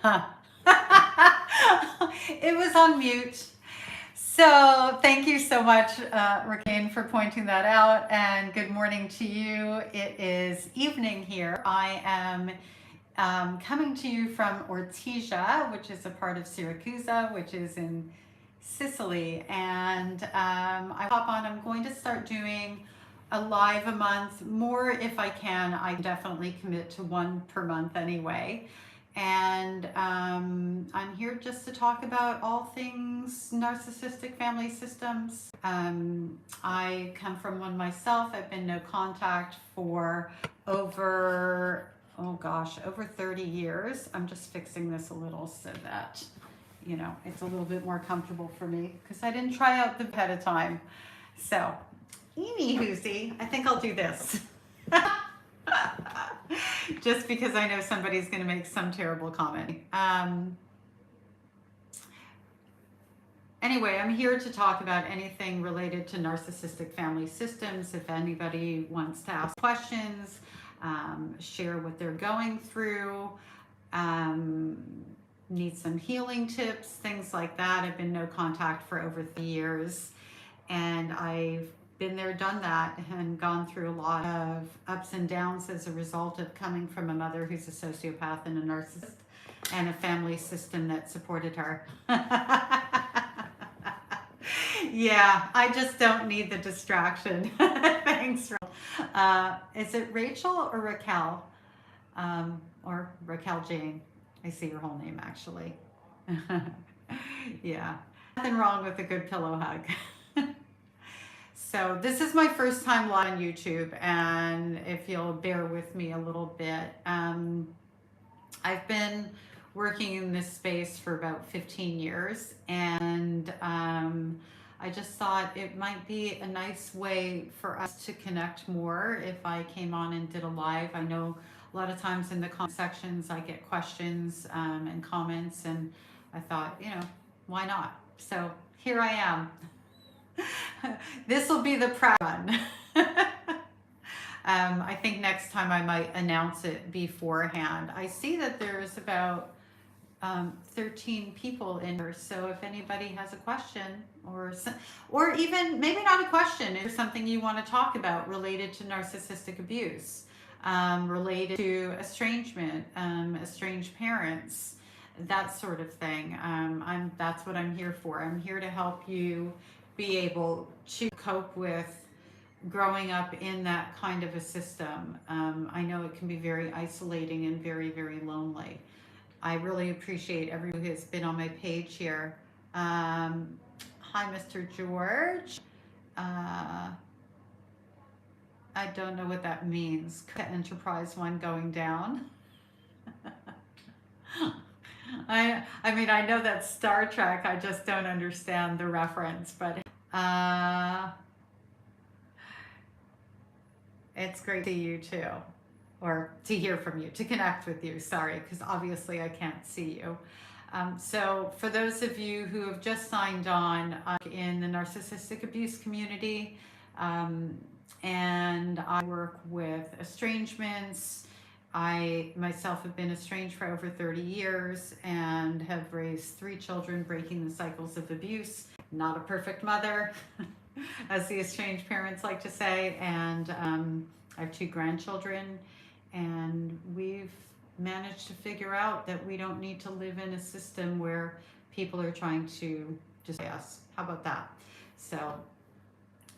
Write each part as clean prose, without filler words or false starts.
It was on mute. So thank you so much, Raquel, for pointing that out. And good morning to you. It is evening here. I am coming to you from Ortigia, which is a part of Syracuse, which is in Sicily. And I hop on. I'm going to start doing a live a month, more if I can. I definitely commit to one per month anyway. And I'm here just to talk about all things narcissistic family systems. I come from one myself. I've been no contact for over, oh gosh, over 30 years. I'm just fixing this a little so that, you know, it's a little bit more comfortable for me because I didn't try out the ahead of time. So, anywhoosie, I think I'll do this. Just because I know somebody's going to make some terrible comment. Anyway, I'm here to talk about anything related to narcissistic family systems. If anybody wants to ask questions, share what they're going through, need some healing tips, things like that. I've been no contact for over 3 years, and I've been there, done that, and gone through a lot of ups and downs as a result of coming from a mother who's a sociopath and a narcissist and a family system that supported her. Yeah, I just don't need the distraction. Thanks. Is it Rachel or Raquel? Or Raquel Jane? I see your whole name actually. Yeah, nothing wrong with a good pillow hug. So this is my first time live on YouTube, and if you'll bear with me a little bit, I've been working in this space for about 15 years, and I just thought it might be a nice way for us to connect more if I came on and did a live. I know a lot of times in the comment sections I get questions and comments, and I thought, you know, why not? So here I am. This will be the proud one. I think next time I might announce it beforehand. I see that there's about 13 people in here, so if anybody has a question or even maybe not a question, or something you want to talk about related to narcissistic abuse, related to estrangement, estranged parents, that sort of thing. That's what I'm here for. I'm here to help you be able to cope with growing up in that kind of a system. I know it can be very isolating and very, very lonely. I really appreciate everyone who has been on my page here. Hi, Mr. George. I don't know what that means. Enterprise one going down. I mean, I know that's Star Trek. I just don't understand the reference, but it's great to see you too, or to hear from you, to connect with you. Sorry, because obviously I can't see you. So for those of you who have just signed on in the narcissistic abuse community, and I work with estrangements. I myself have been estranged for over 30 years and have raised 3 children, breaking the cycles of abuse. Not a perfect mother, as the estranged parents like to say, and I have 2 grandchildren, and we've managed to figure out that we don't need to live in a system where people are trying to destroy us. How about that? So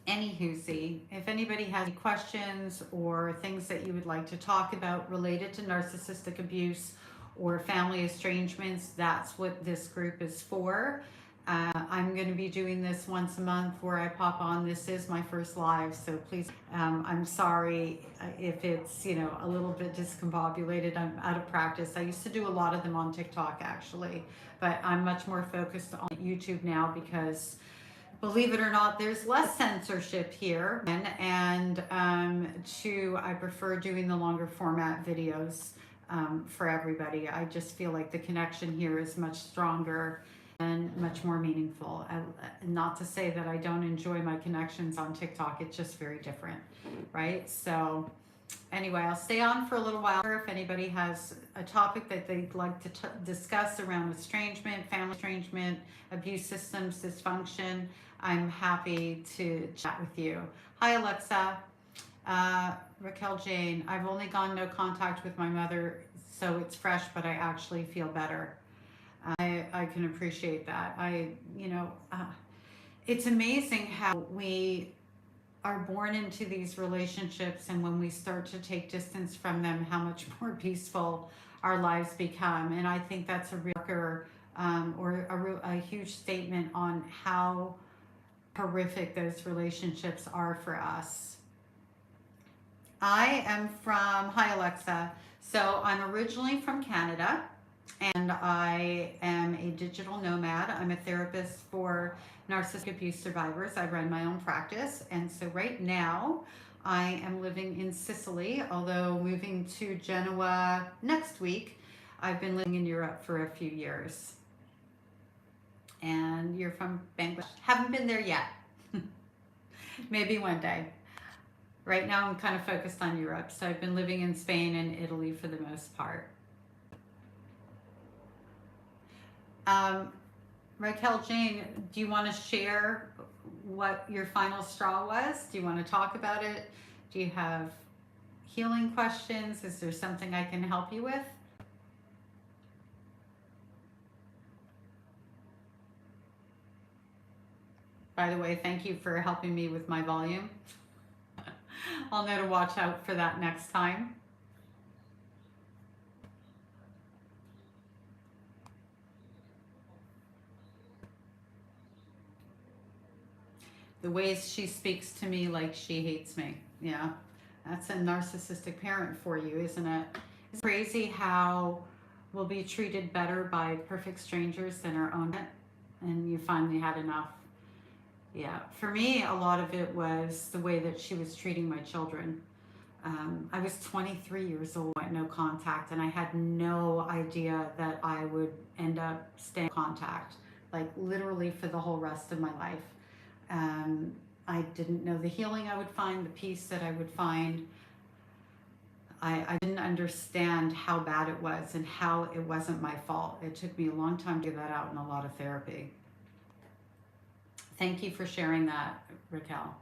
anywhoosie, if anybody has any questions or things that you would like to talk about related to narcissistic abuse or family estrangements, that's what this group is for. I'm going to be doing this once a month where I pop on. This is my first live, so please, I'm sorry if it's, you know, a little bit discombobulated. I'm out of practice. I used to do a lot of them on TikTok actually, but I'm much more focused on YouTube now because, believe it or not, there's less censorship here, and I prefer doing the longer format videos for everybody. I just feel like the connection here is much stronger and much more meaningful. Not to say that I don't enjoy my connections on TikTok, it's just very different, right? So Anyway, I'll stay on for a little while. If anybody has a topic that they'd like to discuss around estrangement, family estrangement, abuse systems, dysfunction, I'm happy to chat with you. Hi, Alexa. Raquel Jane, I've only gone no contact with my mother, so it's fresh, but I actually feel better. I can appreciate that. It's amazing how we are born into these relationships, and when we start to take distance from them, how much more peaceful our lives become. And I think that's a huge statement on how horrific those relationships are for us. Hi Alexa. So I'm originally from Canada, and I am a digital nomad. I'm a therapist for narcissistic abuse survivors. I run my own practice, and so right now I am living in Sicily, although moving to Genoa next week. I've been living in Europe for a few years. And you're from Bangladesh. Haven't been there yet. Maybe one day. Right now I'm kind of focused on Europe, so I've been living in Spain and Italy for the most part. Raquel Jane, do you want to share what your final straw was? Do you want to talk about it? Do you have healing questions? Is there something I can help you with? By the way, thank you for helping me with my volume. I'll know to watch out for that next time. The ways she speaks to me like she hates me. Yeah, that's a narcissistic parent for you, isn't it? It's crazy how we'll be treated better by perfect strangers than our own, and you finally had enough. Yeah, for me, a lot of it was the way that she was treating my children. I was 23 years old at no contact, and I had no idea that I would end up staying in contact, like literally for the whole rest of my life. I didn't know the healing I would find, the peace that I would find. I didn't understand how bad it was and how it wasn't my fault. It took me a long time to get that out in a lot of therapy. Thank you for sharing that, Raquel.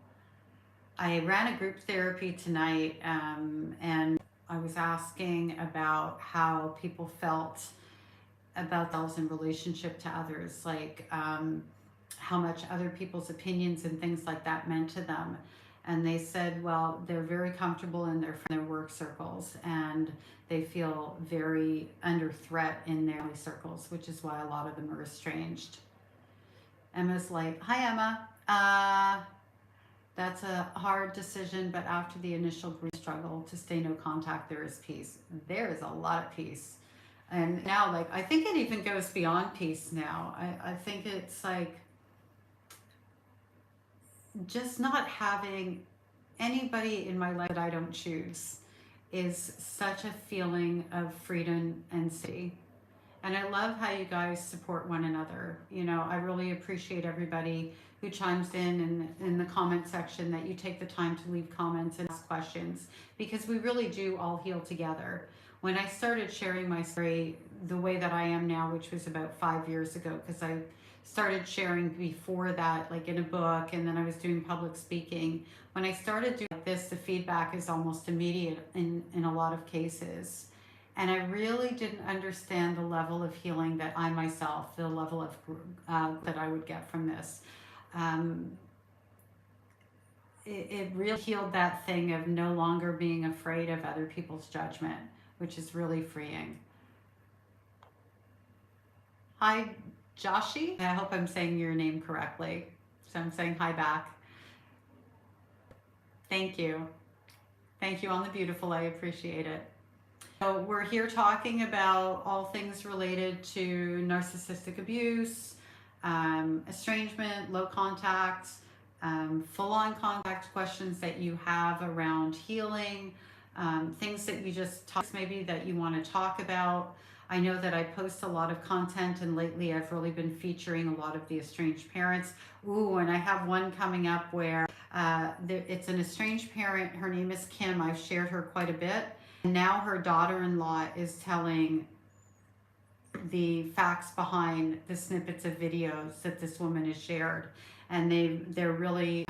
I ran a group therapy tonight, and I was asking about how people felt about themselves in relationship to others, like how much other people's opinions and things like that meant to them. And they said, well, they're very comfortable in their work circles, and they feel very under threat in their family circles, which is why a lot of them are estranged. Emma's like, hi Emma. That's a hard decision, but after the initial grief struggle to stay no contact, there is peace. There is a lot of peace. And now, like, I think it even goes beyond peace now. I think it's like just not having anybody in my life that I don't choose is such a feeling of freedom and safety. And I love how you guys support one another. You know, I really appreciate everybody who chimes in the comment section, that you take the time to leave comments and ask questions, because we really do all heal together. When I started sharing my story the way that I am now, which was about 5 years ago, because I started sharing before that, like in a book, and then I was doing public speaking. When I started doing this, the feedback is almost immediate in a lot of cases. And I really didn't understand the level of healing that I myself, the level of that I would get from this. It really healed that thing of no longer being afraid of other people's judgment, which is really freeing. Hi, Joshi. I hope I'm saying your name correctly. So I'm saying hi back. Thank you. Thank you on the beautiful. I appreciate it. So we're here talking about all things related to narcissistic abuse, estrangement, low contact, full-on contact, questions that you have around healing, things that you just maybe that you want to talk about. I know that I post a lot of content, and lately I've really been featuring a lot of the estranged parents. Ooh, and I have one coming up where It's an estranged parent. Her name is Kim. I've shared her quite a bit. And now her daughter-in-law is telling the facts behind the snippets of videos that this woman has shared. And they're really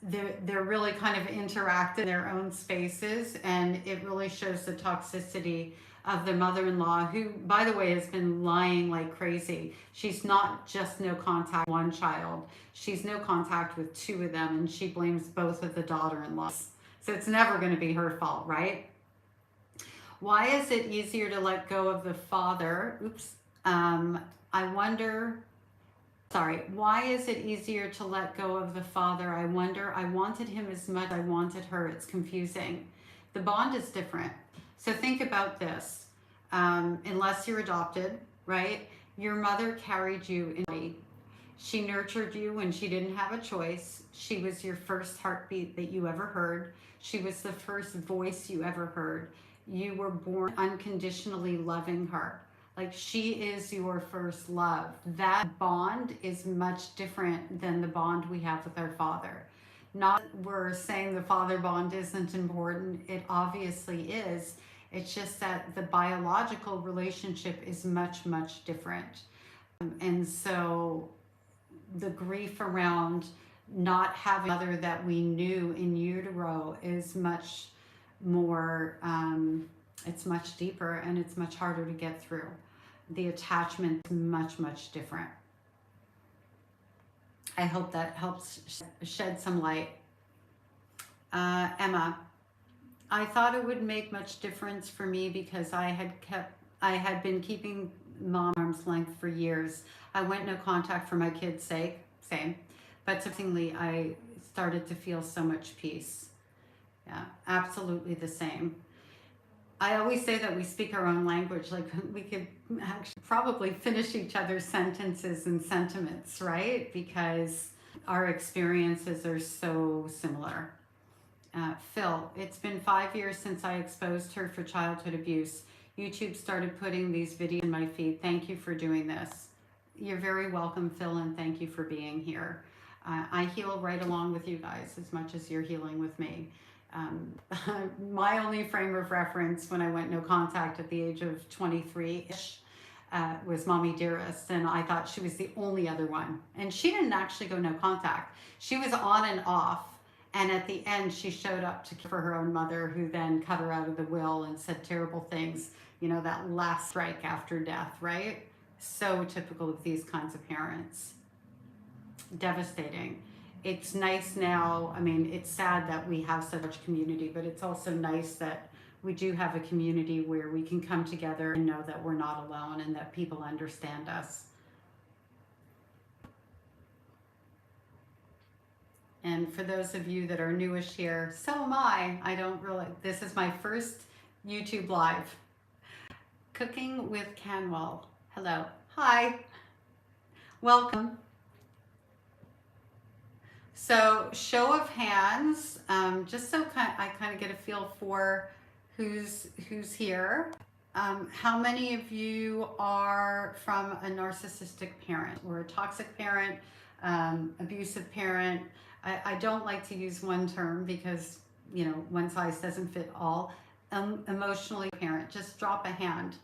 they're really kind of interactive in their own spaces, and it really shows the toxicity of the mother-in-law, who, by the way, has been lying like crazy. She's not just no contact with one child, she's no contact with two of them, and she blames both of the daughter-in-laws. So it's never going to be her fault, right? Why is it easier to let go of the father? Oops. Why is it easier to let go of the father? I wonder. I wanted him as much as I wanted her. It's confusing. The bond is different. So think about this. Unless you're adopted, right? Your mother carried you in body. She nurtured you when she didn't have a choice. She was your first heartbeat that you ever heard. She was the first voice you ever heard. You were born unconditionally loving her. Like, she is your first love. That bond is much different than the bond we have with our father. Not that we're saying the father bond isn't important. It obviously is. It's just that the biological relationship is much, much different. And so the grief around not having a mother that we knew in utero is much more, it's much deeper, and it's much harder to get through. The attachment is much, much different. I hope that helps shed some light. Emma, I thought it would make much difference for me because I had been keeping mom arm's length for years. I went no contact for my kids' sake, same. But surprisingly, I started to feel so much peace. Yeah, absolutely the same. I always say that we speak our own language, like we could actually probably finish each other's sentences and sentiments, right? Because our experiences are so similar. Phil, it's been 5 years since I exposed her for childhood abuse. YouTube started putting these videos in my feed. Thank you for doing this. You're very welcome, Phil, and thank you for being here. I heal right along with you guys as much as you're healing with me. My only frame of reference when I went no contact at the age of 23-ish was Mommy Dearest, and I thought she was the only other one. And she didn't actually go no contact. She was on and off, and at the end she showed up to care for her own mother, who then cut her out of the will and said terrible things. You know, that last strike after death, right? So typical of these kinds of parents. Devastating. It's nice now, I mean, it's sad that we have such a community, but it's also nice that we do have a community where we can come together and know that we're not alone and that people understand us. And for those of you that are newish here, so am I. I don't really, this is my first YouTube live. Cooking with Canwell. Hello. Hi. Welcome. So show of hands, just so I kind of get a feel for who's here. How many of you are from a narcissistic parent or a toxic parent, abusive parent? I don't like to use one term because, you know, one size doesn't fit all. Emotionally parent, just drop a hand.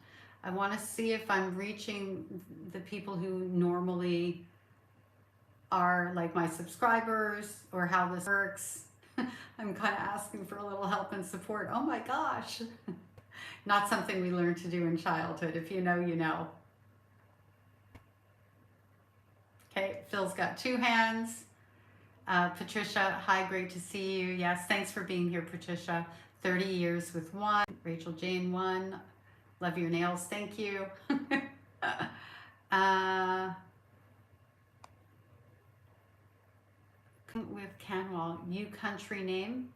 I want to see if I'm reaching the people who normally are like my subscribers, or how this works. I'm kind of asking for a little help and support. Oh my gosh. Not something we learn to do in childhood. If you know, you know. Okay, Phil's got 2 hands. Patricia, hi, great to see you. Yes, thanks for being here, Patricia. 30 years with 1. Rachel Jane, 1. Love your nails, thank you. With Canwell, you country name?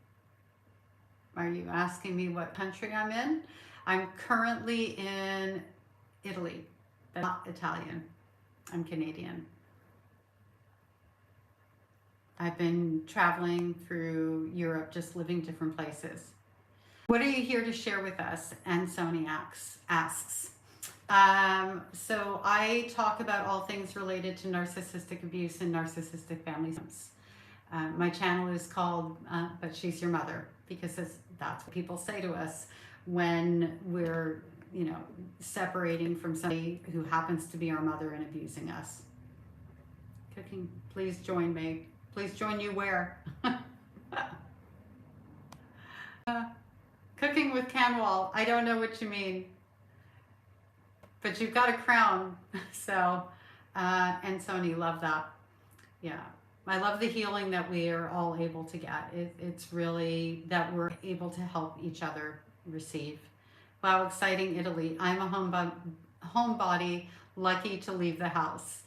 Are you asking me what country I'm in? I'm currently in Italy, but not Italian. I'm Canadian. I've been traveling through Europe, just living different places. What are you here to share with us? And Sony asks. So I talk about all things related to narcissistic abuse and narcissistic family systems. My channel is called But She's Your Mother, because that's what people say to us when we're, you know, separating from somebody who happens to be our mother and abusing us. Cooking, please join me. Please join you where? Cooking with Canwall. I don't know what you mean, but you've got a crown. So, and Sony, love that. Yeah. I love the healing that we are all able to get. It's really that we're able to help each other receive. Wow, exciting, Italy. I'm a homebody, lucky to leave the house.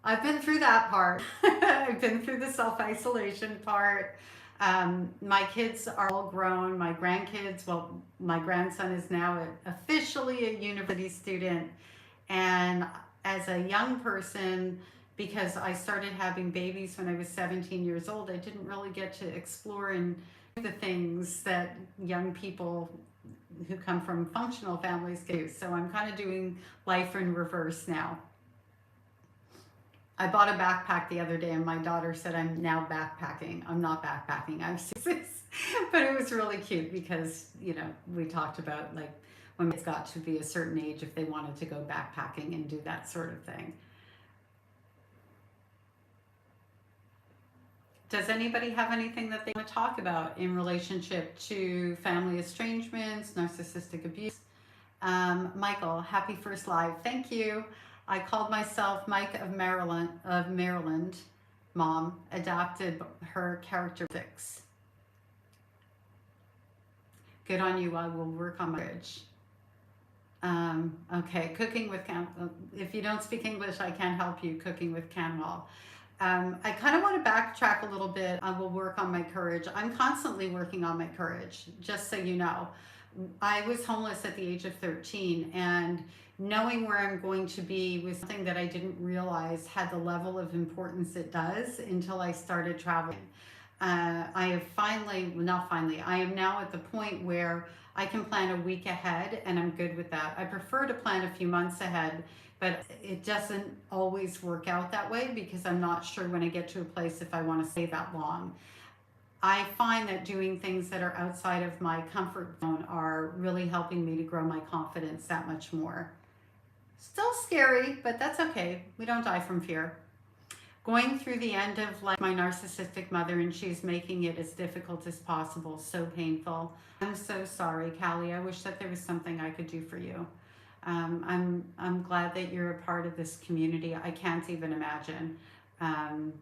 I've been through that part. I've been through the self-isolation part. My kids are all grown. My grandkids, well, my grandson is now officially a university student. And as a young person, because I started having babies when I was 17 years old, I didn't really get to explore and do the things that young people who come from functional families do. So I'm kind of doing life in reverse now. I bought a backpack the other day and my daughter said I'm now backpacking. I'm not backpacking, I'm serious. But it was really cute because, you know, we talked about like when it's got to be a certain age if they wanted to go backpacking and do that sort of thing. Does anybody have anything that they want to talk about in relationship to family estrangements, narcissistic abuse? Michael, happy first live. Thank you. I called myself Mike of Maryland. Mom adopted her characteristics. Good on you. I will work on my marriage. Okay, cooking with if you don't speak English, I can't help you. Cooking with Canwall. I kind of want to backtrack a little bit. I will work on my courage. I'm constantly working on my courage, just so you know. I was homeless at the age of 13, and knowing where I'm going to be was something that I didn't realize had the level of importance it does until I started traveling. I have finally, not finally, I am now at the point where I can plan a week ahead, and I'm good with that. I prefer to plan a few months ahead, but it doesn't always work out that way because I'm not sure when I get to a place if I want to stay that long. I find that doing things that are outside of my comfort zone are really helping me to grow my confidence that much more. Still scary, but that's okay. We don't die from fear. Going through the end of like my narcissistic mother, and she's making it as difficult as possible. So painful. I'm so sorry, Callie. I wish that there was something I could do for you. I'm glad that you're a part of this community. I can't even imagine. I'm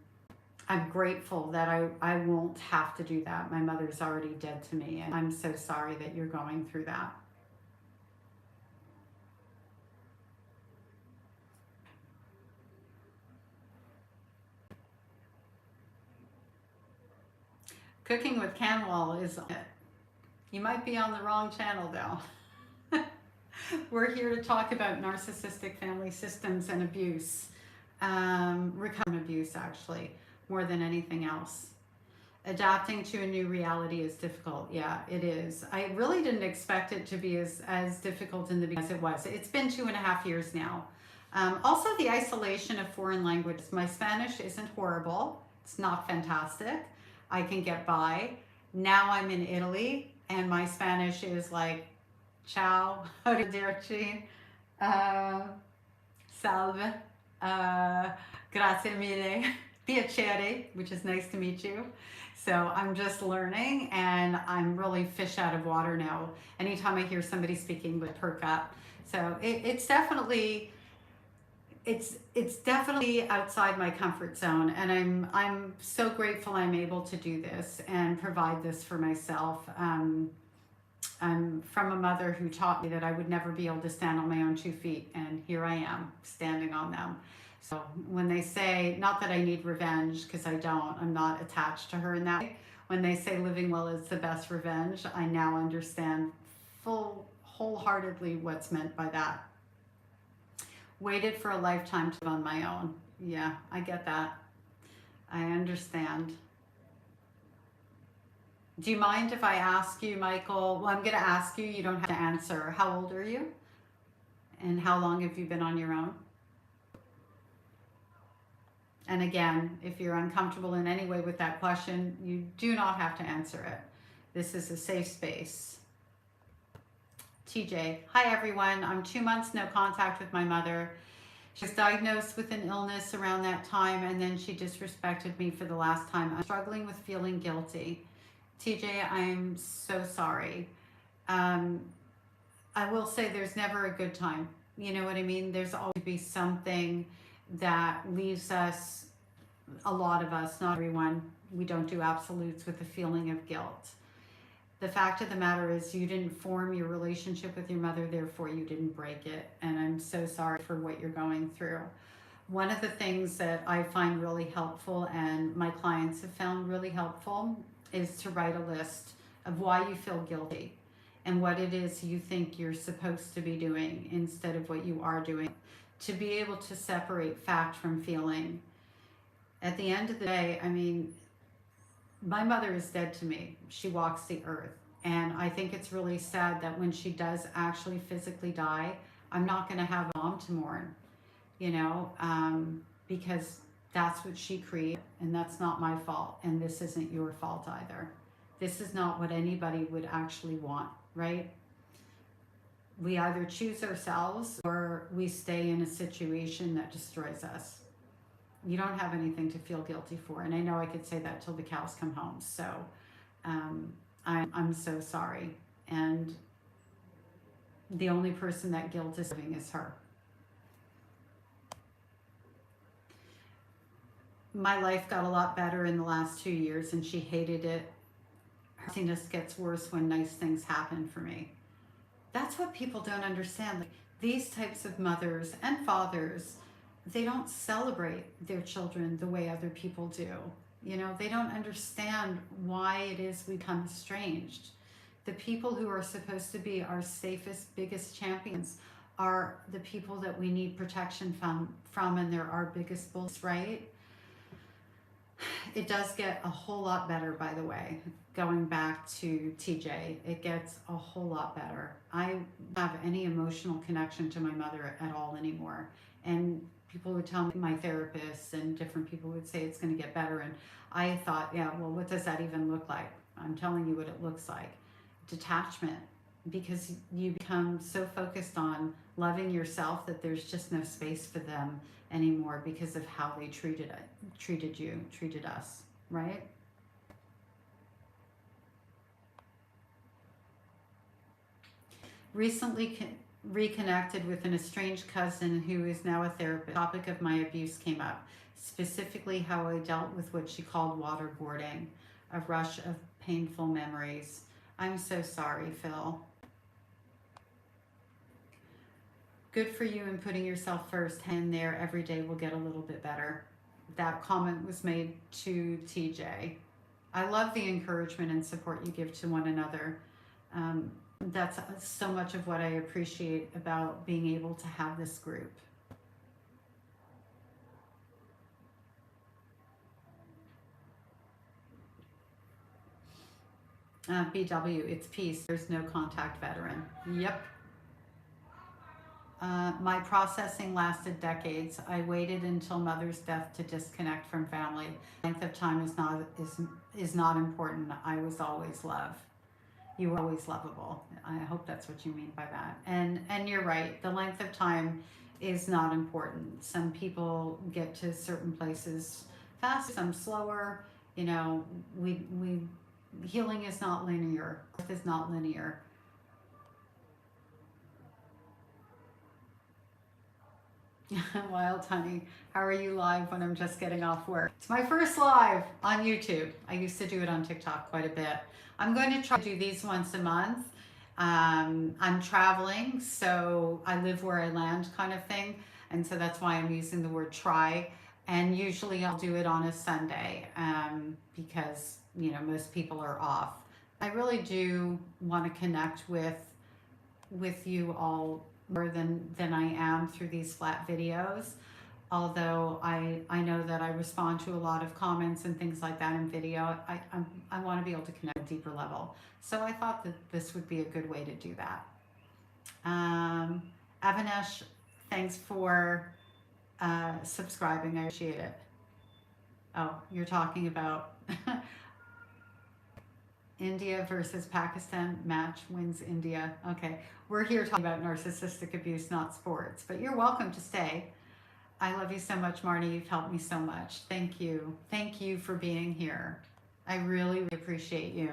grateful that I won't have to do that. My mother's already dead to me, and I'm so sorry that you're going through that. Cooking with Canwall is, you might be on the wrong channel though. We're here to talk about narcissistic family systems and abuse, recovery abuse actually, more than anything else. Adapting to a new reality is difficult. Yeah, it is. I really didn't expect it to be as difficult in the beginning as it was. It's been 2.5 years now. Also the isolation of foreign languages. My Spanish isn't horrible. It's not fantastic. I can get by. Now I'm in Italy and my Spanish is like, ciao, arrivederci, salve, grazie mille, piacere, which is nice to meet you. So I'm just learning and I'm really fish out of water now. Anytime I hear somebody speaking would perk up. So it's definitely outside my comfort zone, and I'm so grateful I'm able to do this and provide this for myself. I'm from a mother who taught me that I would never be able to stand on my own 2 feet, and here I am standing on them. So when they say, not that I need revenge, because I don't, I'm not attached to her in that way. When they say living well is the best revenge, I now understand wholeheartedly what's meant by that. Waited for a lifetime to live on my own. Yeah, I get that. I understand. Do you mind if I ask you, Michael? Well, I'm going to ask you. You don't have to answer. How old are you? And how long have you been on your own? And again, if you're uncomfortable in any way with that question, you do not have to answer it. This is a safe space. TJ, hi everyone. I'm 2 months no contact with my mother. She was diagnosed with an illness around that time, and then she disrespected me for the last time. I'm struggling with feeling guilty. TJ, I'm so sorry. I will say there's never a good time. You know what I mean? There's always be something that leaves us, a lot of us, not everyone, we don't do absolutes, with the feeling of guilt. The fact of the matter is you didn't form your relationship with your mother, therefore you didn't break it. And I'm so sorry for what you're going through. One of the things that I find really helpful, and my clients have found really helpful, is to write a list of why you feel guilty and what it is you think you're supposed to be doing instead of what you are doing. To be able to separate fact from feeling. At the end of the day, I mean, my mother is dead to me. She walks the earth. And I think it's really sad that when she does actually physically die, I'm not going to have a mom to mourn, you know, because that's what she created, and that's not my fault. And this isn't your fault either. This is not what anybody would actually want, right? We either choose ourselves or we stay in a situation that destroys us. You don't have anything to feel guilty for. And I know I could say that till the cows come home. So I'm so sorry. And the only person that guilt is serving is her. My life got a lot better in the last 2 years, and she hated it. Her happiness gets worse when nice things happen for me. That's what people don't understand. Like, these types of mothers and fathers, they don't celebrate their children the way other people do. You know, they don't understand why it is we become estranged. The people who are supposed to be our safest, biggest champions are the people that we need protection from, and they're our biggest bullies, right? It does get a whole lot better, by the way. Going back to TJ, it gets a whole lot better. I don't have any emotional connection to my mother at all anymore. And people would tell me, my therapist and different people would say it's going to get better. And I thought, yeah, well, what does that even look like? I'm telling you what it looks like. Detachment. Because you become so focused on loving yourself that there's just no space for them anymore because of how they treated us, right? Recently reconnected with an estranged cousin who is now a therapist. The topic of my abuse came up, specifically how I dealt with what she called waterboarding, a rush of painful memories. I'm so sorry, Phil. Good for you in putting yourself first. Hang in there. Every day will get a little bit better. That comment was made to TJ. I love the encouragement and support you give to one another. That's so much of what I appreciate about being able to have this group. BW, it's peace. There's no contact veteran. Yep. My processing lasted decades. I waited until mother's death to disconnect from family. Length of time is not important. I was always loved. You were always lovable. I hope that's what you mean by that. And you're right. The length of time is not important. Some people get to certain places fast, some slower. You know, healing is not linear. Growth is not linear. Wild Honey, how are you live when I'm just getting off work? It's my first live on YouTube. I used to do it on TikTok quite a bit. I'm going to try to do these once a month. I'm traveling, so I live where I land kind of thing. And so that's why I'm using the word try. And usually I'll do it on a Sunday because, you know, most people are off. I really do want to connect with you all more than I am through these flat videos. Although I know that I respond to a lot of comments and things like that in video, I want to be able to connect at a deeper level. So I thought that this would be a good way to do that. Avanesh, thanks for subscribing. I appreciate it. Oh, you're talking about India versus Pakistan match wins India. Okay, we're here talking about narcissistic abuse, not sports, but you're welcome to stay. I love you so much, Marnie. You've helped me so much. Thank you. Thank you for being here. I really appreciate you.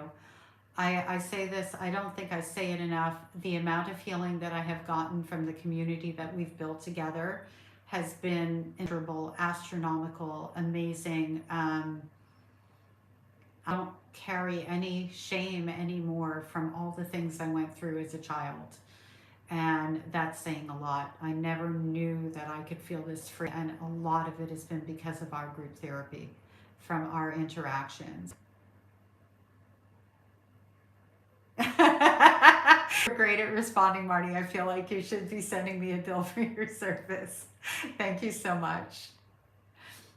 I say this, I don't think I say it enough. The amount of healing that I have gotten from the community that we've built together has been incredible, astronomical, amazing. I don't carry any shame anymore from all the things I went through as a child. And that's saying a lot. I never knew that I could feel this free. And a lot of it has been because of our group therapy, from our interactions. You're great at responding, Marty. I feel like you should be sending me a bill for your service. Thank you so much.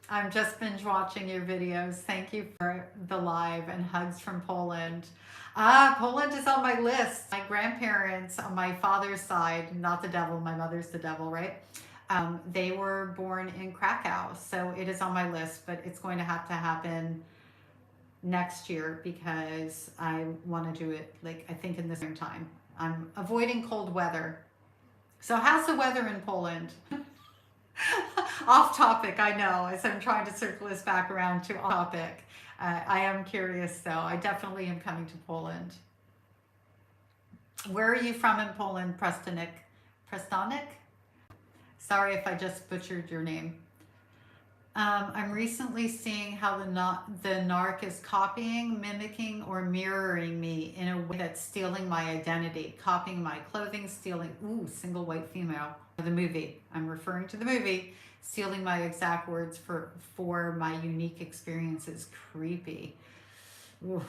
I'm just binge watching your videos. Thank you for the live and hugs from Poland. Poland is on my list. My grandparents on my father's side, not the devil, my mother's the devil, right? They were born in Krakow, so it is on my list, but it's going to have to happen next year because I want to do it, like, I think in the springtime. I'm avoiding cold weather. So how's the weather in Poland? Off topic, I know, as I'm trying to circle this back around to off topic. I am curious though. I definitely am coming to Poland. Where are you from in Poland, Prestonik? Prestonik? Sorry if I just butchered your name. I'm recently seeing how the narc is copying, mimicking, or mirroring me in a way that's stealing my identity, copying my clothing, stealing, single white female, the movie. I'm referring to the movie, stealing my exact words for my unique experiences. Creepy. Oof,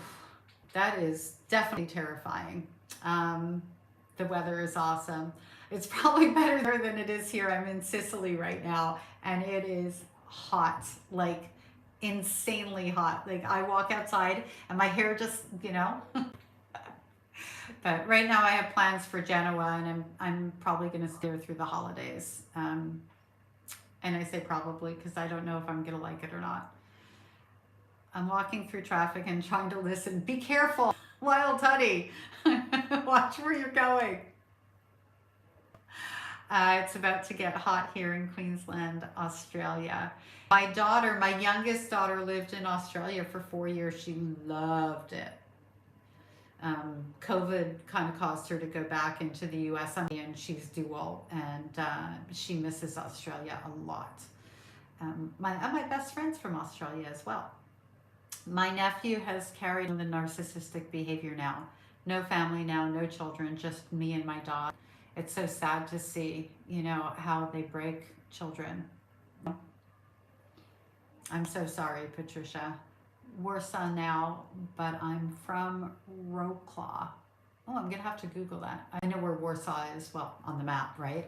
that is definitely terrifying. The weather is awesome. It's probably better there than it is here. I'm in Sicily right now, and it is hot, like insanely hot. Like I walk outside and my hair just, but right now I have plans for Genoa, and I'm probably going to stay there through the holidays. And I say probably because I don't know if I'm going to like it or not. I'm walking through traffic and trying to listen. Be careful, wild honey. Watch where you're going. It's about to get hot here in Queensland, Australia. My daughter, my youngest daughter, lived in Australia for 4 years. She loved it. COVID kind of caused her to go back into the US, and she's dual, and she misses Australia a lot. My best friend's from Australia as well. My nephew has carried on the narcissistic behavior now. No family now, no children, just me and my dog. It's so sad to see, how they break children. I'm so sorry, Patricia. Warsaw now, but I'm from Wrocław. Oh, I'm gonna have to Google that. I know where Warsaw is, well, on the map, right?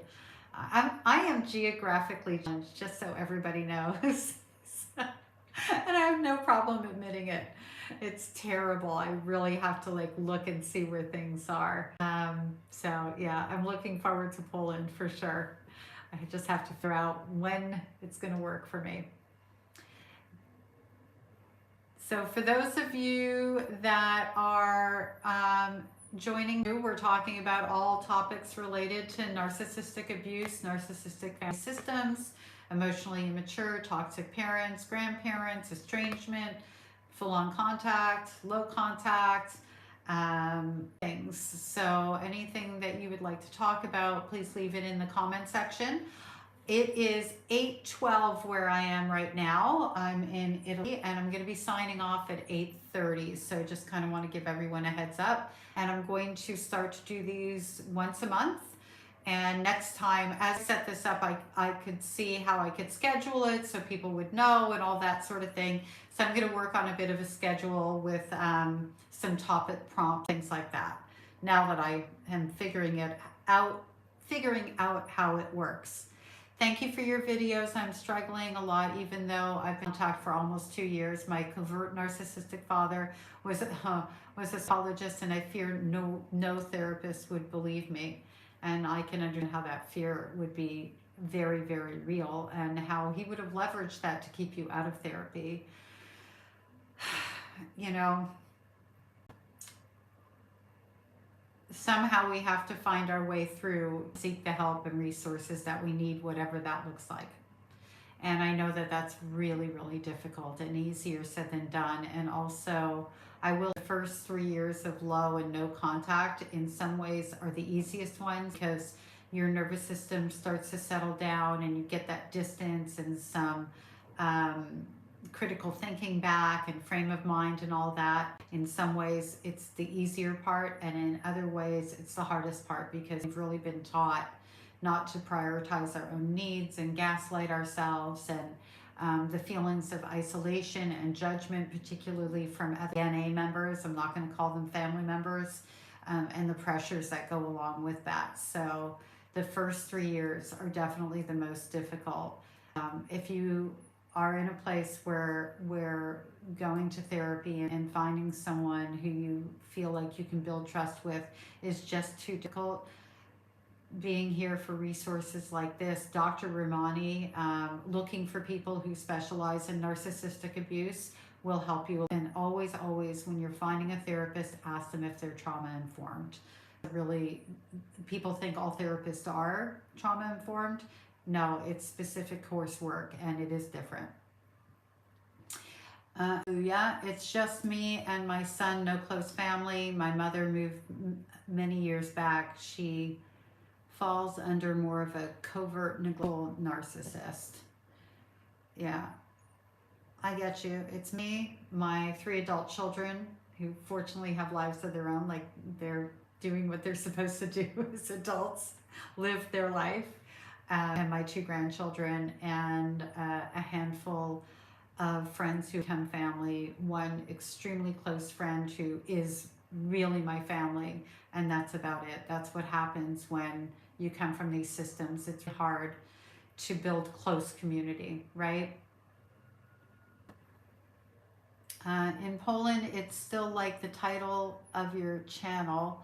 I am geographically challenged, just so everybody knows. And I have no problem admitting it. It's terrible. I really have to look and see where things are. So yeah, I'm looking forward to Poland for sure. I just have to figure out when it's going to work for me. So for those of you that are joining, we're talking about all topics related to narcissistic abuse, narcissistic family systems, emotionally immature, toxic parents, grandparents, estrangement, full-on contact, low contact, things. So anything that you would like to talk about, please leave it in the comment section. It is 8:12 where I am right now. I'm in Italy, and I'm going to be signing off at 8:30. So just kind of want to give everyone a heads up. And I'm going to start to do these once a month. And next time, as I set this up, I could see how I could schedule it so people would know and all that sort of thing. So I'm going to work on a bit of a schedule with some topic prompts, things like that. Now that I am figuring out how it works. Thank you for your videos. I'm struggling a lot, even though I've been in contact for almost 2 years. My covert narcissistic father was a psychologist, and I fear no therapist would believe me. And I can understand how that fear would be very, very real, and how he would have leveraged that to keep you out of therapy. You know, somehow we have to find our way through, seek the help and resources that we need, whatever that looks like. And I know that that's really, really difficult and easier said than done. And also, I will, the first 3 years of low and no contact in some ways are the easiest ones, because your nervous system starts to settle down and you get that distance and some critical thinking back and frame of mind and all that. In some ways, it's the easier part, and in other ways, it's the hardest part, because we've really been taught not to prioritize our own needs and gaslight ourselves, and the feelings of isolation and judgment, particularly from other DNA members. I'm not going to call them family members, and the pressures that go along with that. So the first 3 years are definitely the most difficult. If you are in a place where going to therapy and finding someone who you feel like you can build trust with is just too difficult, being here for resources like this, Dr. Ramani, looking for people who specialize in narcissistic abuse will help you. And always, always, when you're finding a therapist, ask them if they're trauma informed. Really, people think all therapists are trauma informed. No, it's specific coursework, and it is different. Yeah, it's just me and my son, no close family. My mother moved many years back. She falls under more of a covert, neglectful narcissist. Yeah, I get you. It's me, my 3 adult children, who fortunately have lives of their own, like they're doing what they're supposed to do as adults, live their life, and my 2 grandchildren, and a handful of friends who become family. One extremely close friend who is really my family, and that's about it. That's what happens when you come from these systems. It's hard to build close community, right? In Poland, it's still like the title of your channel.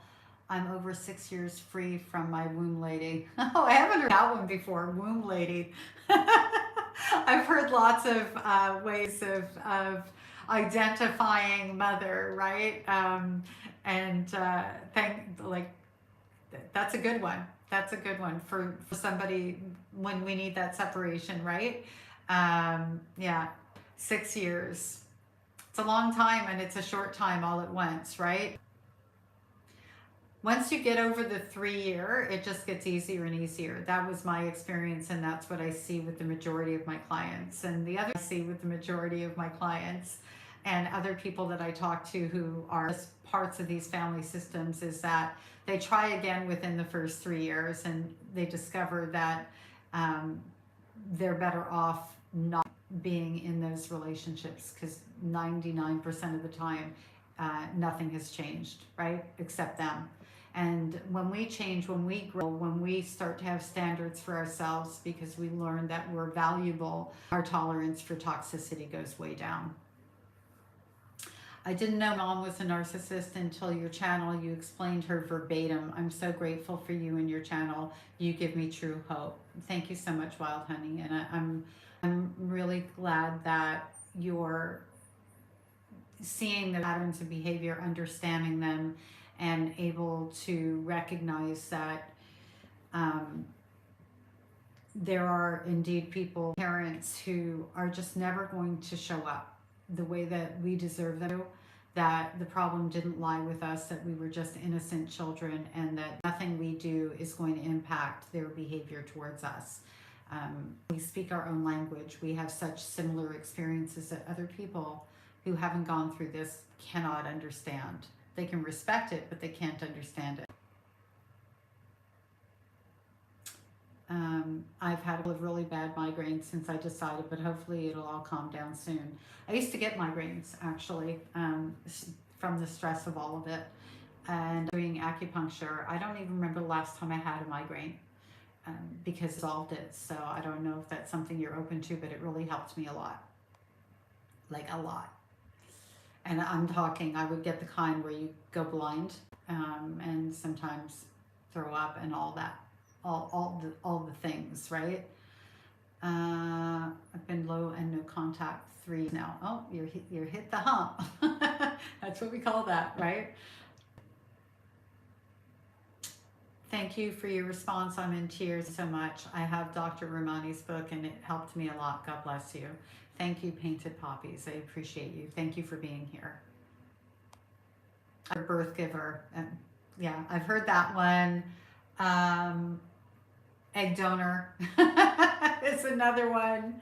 I'm over 6 years free from my womb lady. Oh, I haven't heard that one before, womb lady. I've heard lots of ways of identifying mother, right? That's a good one. That's a good one for somebody when we need that separation, right? Yeah, 6 years. It's a long time, and it's a short time all at once, right? Once you get over the 3 year, it just gets easier and easier. That was my experience, and that's what I see with the majority of my clients. And the other I see with the majority of my clients and other people that I talk to who are parts of these family systems is that they try again within the first 3 years, and they discover that they're better off not being in those relationships, because 99% of the time nothing has changed, right, except them. And when we change, when we grow, when we start to have standards for ourselves because we learn that we're valuable, our tolerance for toxicity goes way down. I didn't know Mom was a narcissist until your channel. You explained her verbatim. I'm so grateful for you and your channel. You give me true hope. Thank you so much, Wild Honey. And I'm really glad that you're seeing the patterns of behavior, understanding them, and able to recognize that there are indeed people, parents, who are just never going to show up the way that we deserve them to, that the problem didn't lie with us, that we were just innocent children, and that nothing we do is going to impact their behavior towards us. We speak our own language. We have such similar experiences that other people who haven't gone through this cannot understand. They can respect it, but they can't understand it. I've had really bad migraines since I decided, but hopefully it'll all calm down soon. I used to get migraines, actually, from the stress of all of it. And doing acupuncture, I don't even remember the last time I had a migraine, because it solved it. So I don't know if that's something you're open to, but it really helped me a lot. Like a lot. And I'm talking, I would get the kind where you go blind, and sometimes throw up and all that, all the things, right? I've been low and no contact 3 now. Oh, you're hit the hump. That's what we call that, right? Thank you for your response. I'm in tears so much. I have Dr. Romani's book and it helped me a lot. God bless you. Thank you, Painted Poppies. I appreciate you. Thank you for being here. A birth giver. Yeah, I've heard that one. Egg donor is another one.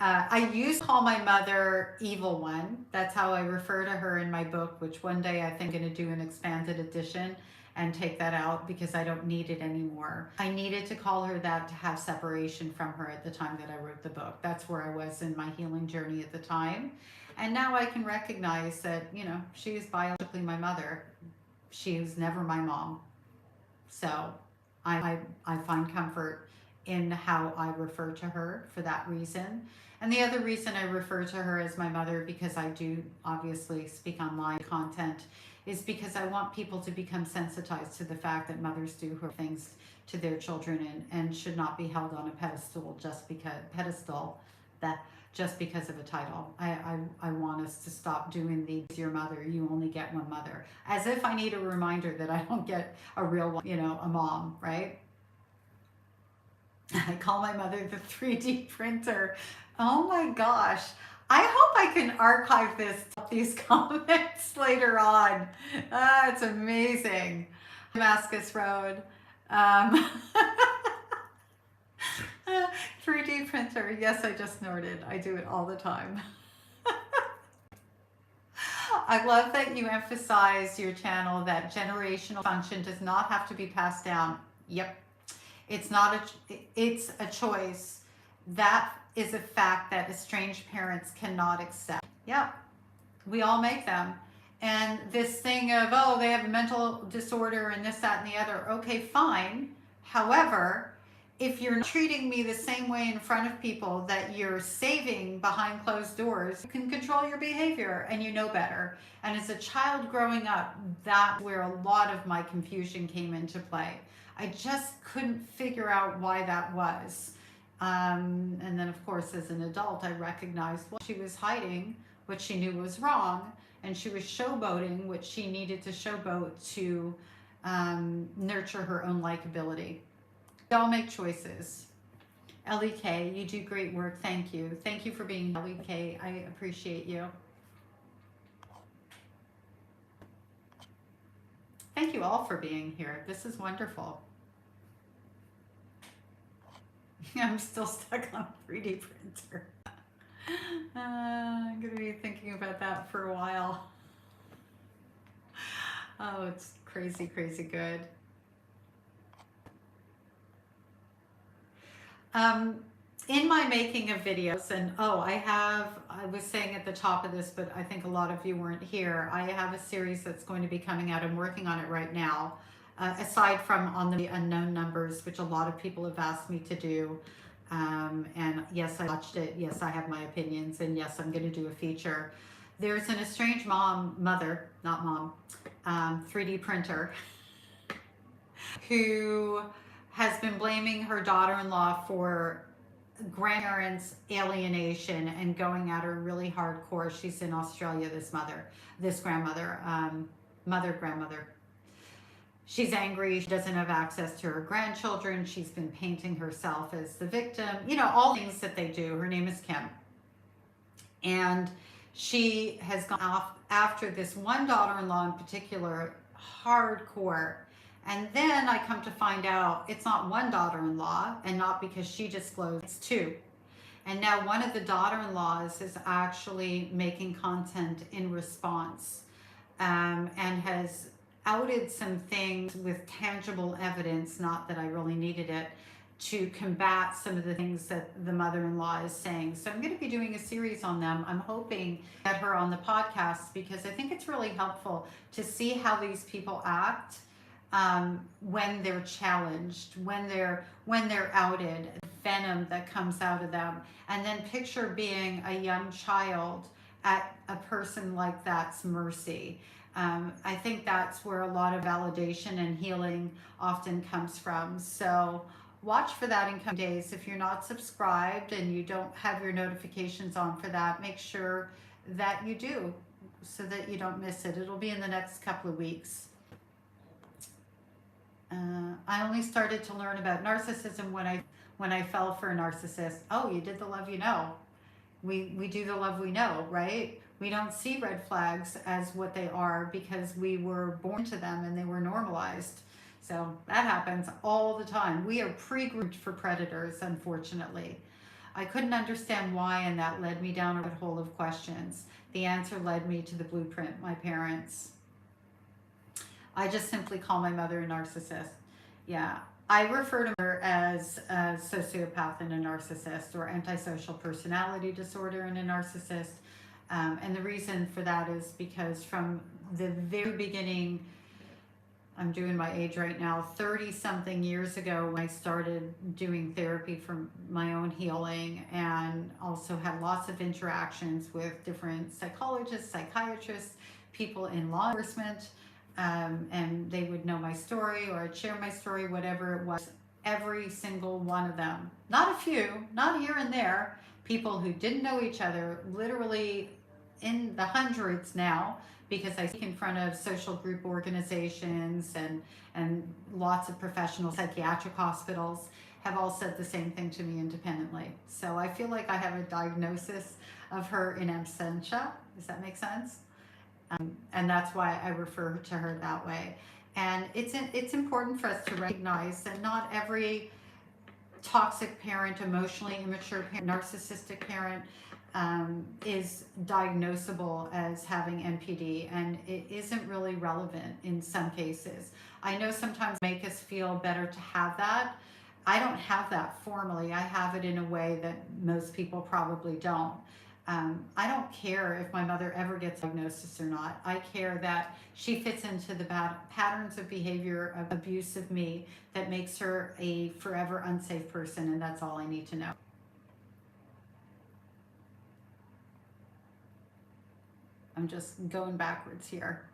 I used to call my mother Evil One. That's how I refer to her in my book, which one day I think I'm going to do an expanded edition and take that out because I don't need it anymore. I needed to call her that to have separation from her at the time that I wrote the book. That's where I was in my healing journey at the time. And now I can recognize that, you know, she is biologically my mother. She was never my mom. So I find comfort in how I refer to her for that reason. And the other reason I refer to her as my mother, because I do obviously speak online content, is because I want people to become sensitized to the fact that mothers do her things to their children and should not be held on a pedestal just because of a title. I want us to stop doing the your mother, you only get one mother. As if I need a reminder that I don't get a real one, you know, a mom, right? I call my mother the 3D printer. Oh my gosh. I hope I can archive these comments later on. It's amazing. Damascus Road. 3D printer. Yes, I just snorted. I do it all the time. I love that you emphasize your channel that generational function does not have to be passed down. Yep. It's a choice. That is a fact that estranged parents cannot accept. Yep. We all make them. And this thing of, oh, they have a mental disorder and this, that, and the other. Okay, fine. However, if you're not treating me the same way in front of people that you're saving behind closed doors, you can control your behavior and you know better. And as a child growing up, that's where a lot of my confusion came into play. I just couldn't figure out why that was. And then of course, as an adult, I recognized what she was hiding, what she knew was wrong, and she was showboating what she needed to showboat to nurture her own likability. We all make choices. LIKE, you do great work. Thank you. Thank you for being LIKE. I appreciate you. Thank you all for being here. This is wonderful. I'm still stuck on a 3D printer. I'm going to be thinking about that for a while. Oh, it's crazy, crazy good. In my making of videos, and I was saying at the top of this, but I think a lot of you weren't here, I have a series that's going to be coming out. I'm working on it right now. Aside from on the unknown numbers, which a lot of people have asked me to do. And yes, I watched it. Yes, I have my opinions. And yes, I'm going to do a feature. There's an estranged mother, not mom, 3D printer, who has been blaming her daughter-in-law for grandparents' alienation and going at her really hardcore. She's in Australia, this grandmother, grandmother. She's angry. She doesn't have access to her grandchildren. She's been painting herself as the victim. You know, all things that they do. Her name is Kim. And she has gone off after this one daughter-in-law in particular, hardcore. And then I come to find out it's not one daughter-in-law, and not because she disclosed, it's two. And now one of the daughter-in-laws is actually making content in response, and has outed some things with tangible evidence, not that I really needed it, to combat some of the things that the mother-in-law is saying. So I'm going to be doing a series on them. I'm hoping to get her on the podcast because I think it's really helpful to see how these people act when they're challenged, when they're outed, the venom that comes out of them. And then picture being a young child at a person like that's mercy. I think that's where a lot of validation and healing often comes from. So watch for that in coming days. If you're not subscribed and you don't have your notifications on for that, make sure that you do so that you don't miss it. It'll be in the next couple of weeks. I only started to learn about narcissism when I fell for a narcissist. Oh, you did the love you know. We do the love we know, right? We don't see red flags as what they are because we were born to them and they were normalized. So that happens all the time. We are pre-groomed for predators, unfortunately. I couldn't understand why, and that led me down a hole of questions. The answer led me to the blueprint, my parents. I just simply call my mother a narcissist. Yeah, I refer to her as a sociopath and a narcissist, or antisocial personality disorder and a narcissist. And the reason for that is because from the very beginning, I'm doing my age right now, 30 something years ago, when I started doing therapy for my own healing, and also had lots of interactions with different psychologists, psychiatrists, people in law enforcement, and they would know my story, or I'd share my story, whatever it was. Every single one of them, not a few, not here and there, people who didn't know each other, literally in the hundreds now, because I speak in front of social group organizations and lots of professional psychiatric hospitals, have all said the same thing to me independently. So I feel like I have a diagnosis of her in absentia. Does that make sense? And that's why I refer to her that way. And it's important for us to recognize that not every toxic parent, emotionally immature parent, narcissistic parent is diagnosable as having NPD, and it isn't really relevant in some cases. I know sometimes make us feel better to have that. I don't have that formally. I have it in a way that most people probably don't. I don't care if my mother ever gets diagnosis or not. I care that she fits into the patterns of behavior of abuse of me that makes her a forever unsafe person, and that's all I need to know. I'm just going backwards here.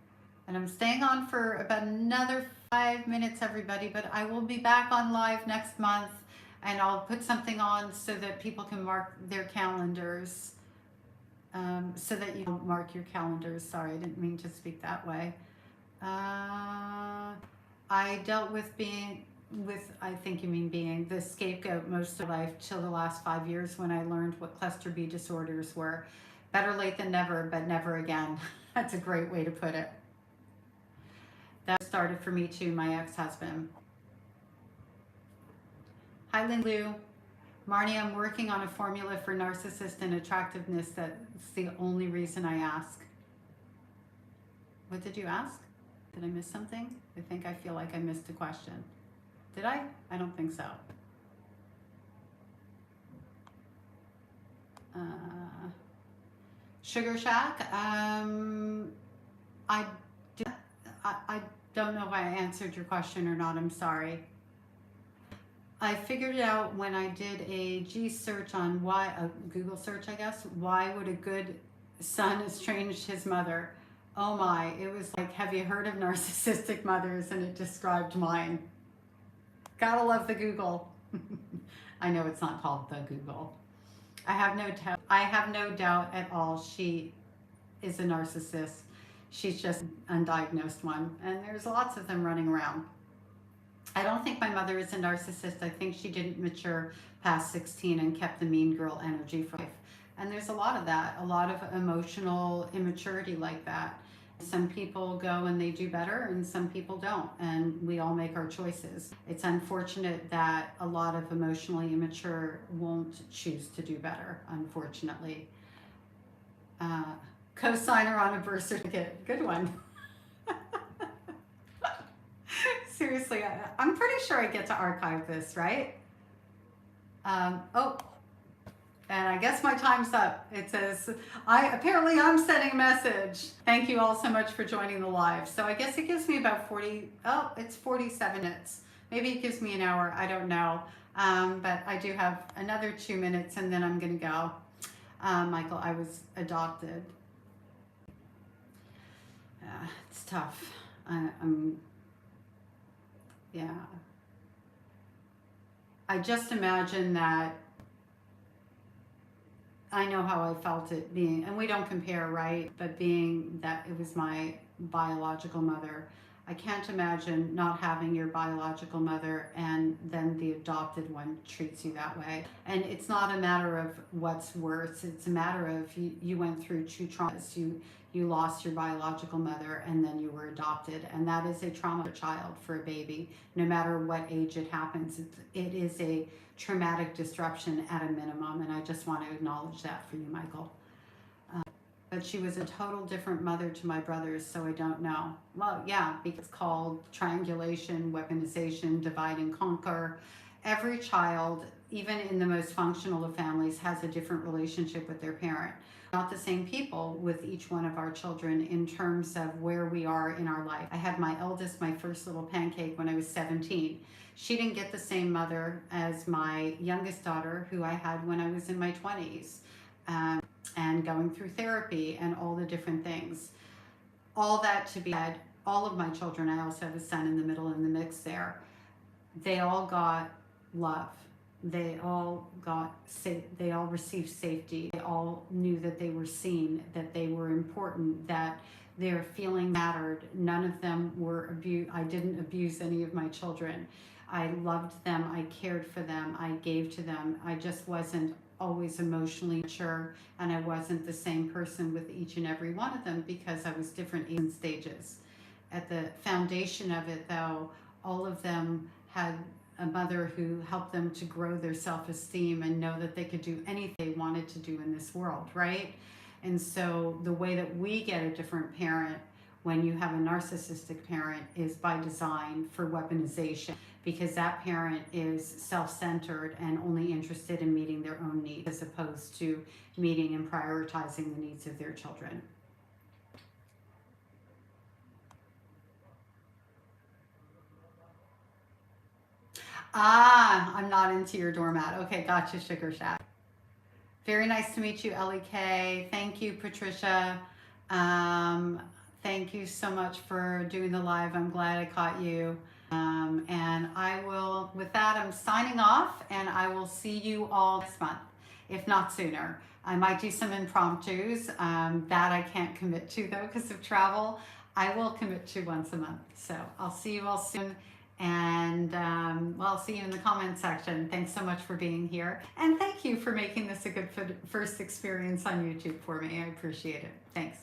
And I'm staying on for about another 5 minutes, everybody, but I will be back on live next month, and I'll put something on so that people can mark their calendars. So that you don't mark your calendars. Sorry, I didn't mean to speak that way. I dealt with I think you mean being the scapegoat most of life till the last 5 years, when I learned what cluster B disorders were. Better late than never, but never again. That's a great way to put it. That started for me too, my ex-husband. Hi, Lynn Lou. Marnie, I'm working on a formula for narcissist and attractiveness. That's the only reason I ask. What did you ask? Did I miss something? I feel like I missed a question. Did I? I don't think so. Sugar Shack. I don't know if I answered your question or not. I'm sorry. I figured it out when I did a search on a Google search, I guess. Why would a good son estrange his mother? Oh my, it was like, have you heard of narcissistic mothers? And it described mine. Gotta love the Google. I know it's not called the Google. I have no doubt at all she is a narcissist. She's just an undiagnosed one. And there's lots of them running around. I don't think my mother is a narcissist. I think she didn't mature past 16 and kept the mean girl energy for life. And there's a lot of that, a lot of emotional immaturity like that. Some people go and they do better, and some people don't, and we all make our choices. It's unfortunate that a lot of emotionally immature won't choose to do better, unfortunately. Co-signer on a birth certificate, good one. Seriously, I'm pretty sure I get to archive this, right? Oh, and I guess my time's up. It says, apparently I'm sending a message. Thank you all so much for joining the live. So I guess it gives me about 47 minutes. Maybe it gives me an hour, I don't know. But I do have another 2 minutes and then I'm gonna go. Michael, I was adopted. It's tough. Yeah. I just imagine that I know how I felt it being, and we don't compare, right? But being that it was my biological mother, I can't imagine not having your biological mother and then the adopted one treats you that way. And it's not a matter of what's worse. It's a matter of you went through two traumas. You lost your biological mother and then you were adopted. And that is a trauma for a child, for a baby. No matter what age it happens, it is a traumatic disruption at a minimum. And I just want to acknowledge that for you, Michael. But she was a total different mother to my brothers, so I don't know. Well, yeah, because it's called triangulation, weaponization, divide and conquer. Every child, even in the most functional of families, has a different relationship with their parent. Not the same people with each one of our children in terms of where we are in our life. I had my eldest, my first little pancake, when I was 17. She didn't get the same mother as my youngest daughter, who I had when I was in my 20s. And going through therapy and all the different things. All that to be said, all of my children, I also have a son in the middle in the mix there, they all got love. They all got safe. They all received safety. They all knew that they were seen, that they were important, that their feeling mattered. None of them were abused. I didn't abuse any of my children. I loved them. I cared for them. I gave to them. I just wasn't always emotionally mature, and I wasn't the same person with each and every one of them because I was different in stages. At the foundation of it, though, all of them had a mother who helped them to grow their self-esteem and know that they could do anything they wanted to do in this world, right? And so the way that we get a different parent when you have a narcissistic parent is by design for weaponization, because that parent is self-centered and only interested in meeting their own needs as opposed to meeting and prioritizing the needs of their children. Ah, I'm not into your doormat. Okay, gotcha, Sugar Shack. Very nice to meet you, LIKE. Thank you, Patricia. Thank you so much for doing the live. I'm glad I caught you. And I will, with that, I'm signing off, and I will see you all next month, if not sooner. I might do some impromptus. That I can't commit to, though, because of travel. I will commit to once a month. So I'll see you all soon. And well, I'll see you in the comment section. Thanks so much for being here. And thank you for making this a good first experience on YouTube for me. I appreciate it. Thanks.